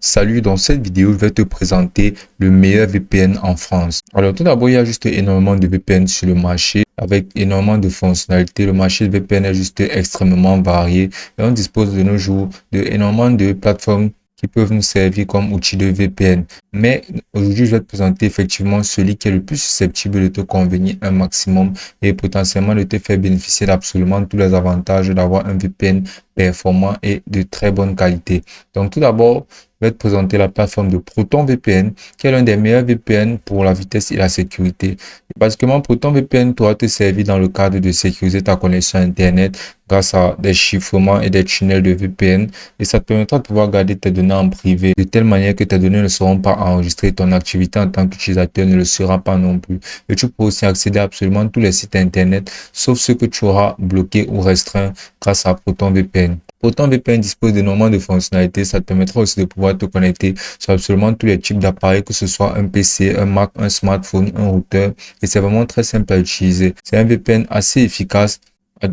Salut, dans cette vidéo, je vais te présenter le meilleur VPN en France. Alors, tout d'abord, il y a juste énormément de VPN sur le marché avec énormément de fonctionnalités. Le marché de VPN est juste extrêmement varié et on dispose de nos jours de énormément de plateformes qui peuvent nous servir comme outil de VPN. Mais aujourd'hui, je vais te présenter effectivement celui qui est le plus susceptible de te convenir un maximum et potentiellement de te faire bénéficier d'absolument tous les avantages d'avoir un VPN performant et de très bonne qualité. Donc, tout d'abord, je vais te présenter la plateforme de ProtonVPN, qui est l'un des meilleurs VPN pour la vitesse et la sécurité. Et basiquement, ProtonVPN pourra te servir dans le cadre de sécuriser ta connexion Internet grâce à des chiffrements et des tunnels de VPN. Et ça te permettra de pouvoir garder tes données en privé de telle manière que tes données ne seront pas enregistrées. Ton activité en tant qu'utilisateur ne le sera pas non plus. Et tu peux aussi accéder à absolument tous les sites Internet, sauf ceux que tu auras bloqués ou restreints grâce à ProtonVPN. Autant VPN dispose d'énormément de fonctionnalités, ça te permettra aussi de pouvoir te connecter sur absolument tous les types d'appareils, que ce soit un PC, un Mac, un smartphone, un routeur, et c'est vraiment très simple à utiliser. C'est un VPN assez efficace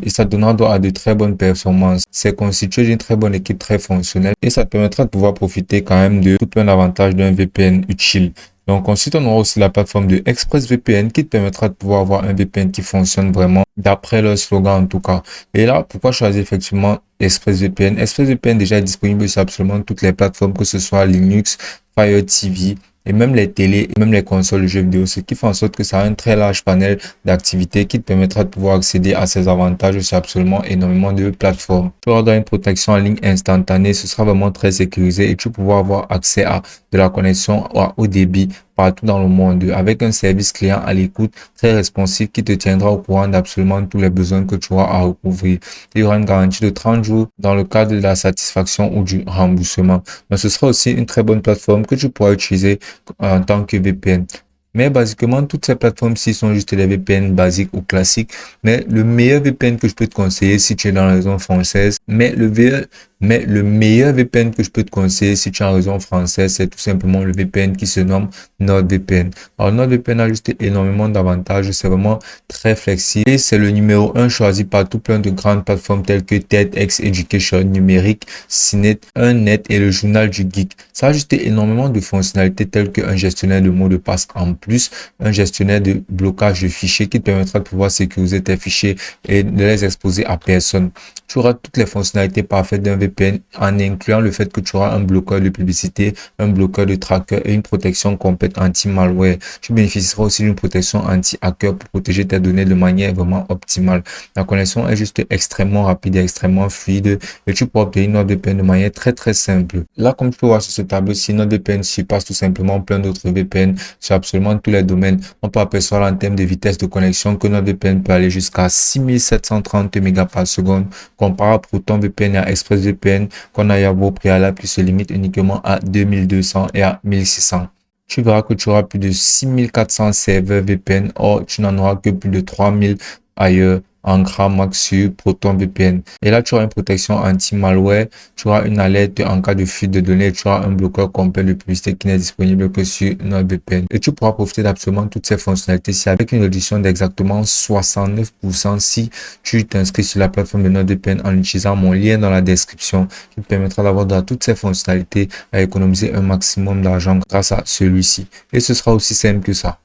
et ça donnera droit à de très bonnes performances. C'est constitué d'une très bonne équipe très fonctionnelle et ça te permettra de pouvoir profiter quand même de tout plein d'avantages d'un VPN utile. Donc ensuite, on aura aussi la plateforme de ExpressVPN qui te permettra de pouvoir avoir un VPN qui fonctionne vraiment d'après leur slogan en tout cas. Et là, pourquoi choisir effectivement ExpressVPN? ExpressVPN déjà est disponible sur absolument toutes les plateformes, que ce soit Linux, Fire TV, et même les télés, et même les consoles de jeux vidéo, ce qui fait en sorte que ça a un très large panel d'activités qui te permettra de pouvoir accéder à ces avantages sur absolument énormément de plateformes. Tu auras une protection en ligne instantanée, ce sera vraiment très sécurisé et tu pourras avoir accès à de la connexion à haut débit partout dans le monde avec un service client à l'écoute très responsif qui te tiendra au courant d'absolument tous les besoins que tu auras à recouvrir. Il y aura une garantie de 30 jours dans le cadre de la satisfaction ou du remboursement. Mais ce sera aussi une très bonne plateforme que tu pourras utiliser en tant que VPN. Mais basiquement, toutes ces plateformes-ci sont juste des VPN basiques ou classiques. Mais le meilleur VPN que je peux te conseiller si tu es dans la région française, mais le meilleur VPN que je peux te conseiller si tu es en région française, c'est tout simplement le VPN qui se nomme NordVPN. Alors, NordVPN a juste énormément d'avantages. C'est vraiment très flexible et c'est le numéro un choisi par tout plein de grandes plateformes telles que TEDx Education, Numérique, CNET, Unnet et le Journal du Geek. Ça a juste énormément de fonctionnalités telles qu'un gestionnaire de mots de passe en plus, un gestionnaire de blocage de fichiers qui te permettra de pouvoir sécuriser tes fichiers et de les exposer à personne. Tu auras toutes les fonctionnalités parfaites d'un VPN en incluant le fait que tu auras un bloqueur de publicité, un bloqueur de tracker et une protection complète anti-malware. Tu bénéficieras aussi d'une protection anti-hacker pour protéger tes données de manière vraiment optimale. La connexion est juste extrêmement rapide et extrêmement fluide et tu peux obtenir notre VPN de manière très simple. Là, comme tu peux voir sur ce tableau-ci, notre VPN surpasse tout simplement plein d'autres VPN sur absolument tous les domaines. On peut apercevoir en termes de vitesse de connexion que notre VPN peut aller jusqu'à 6730 mégas par seconde, comparé à ProtonVPN et à ExpressVPN qu'on a eu à vos préalables qui se limite uniquement à 2200 et à 1600. Tu verras que tu auras plus de 6400 serveurs VPN, or tu n'en auras que plus de 3000 ailleurs en grand max sur ProtonVPN. Et là, tu auras une protection anti-malware, tu auras une alerte en cas de fuite de données, tu auras un bloqueur complet de publicité qui n'est disponible que sur NordVPN. Et tu pourras profiter d'absolument toutes ces fonctionnalités avec une réduction d'exactement 69% si tu t'inscris sur la plateforme de NordVPN en utilisant mon lien dans la description qui te permettra d'avoir toutes ces fonctionnalités à économiser un maximum d'argent grâce à celui-ci. Et ce sera aussi simple que ça.